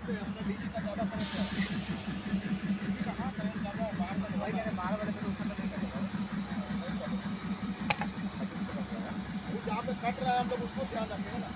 पे अपना डीजी का ज़्यादा करंट है। डीजी का हाँ करंट ज़्यादा है, बाहर का भाई मैंने 12 वाले पे तो उतना नहीं कटेगा। हाँ, नहीं चलेगा। 25 पे कट जाएगा। अभी जहाँ पे कट रहा है हम लोग उसको ध्यान रखेंगे ना।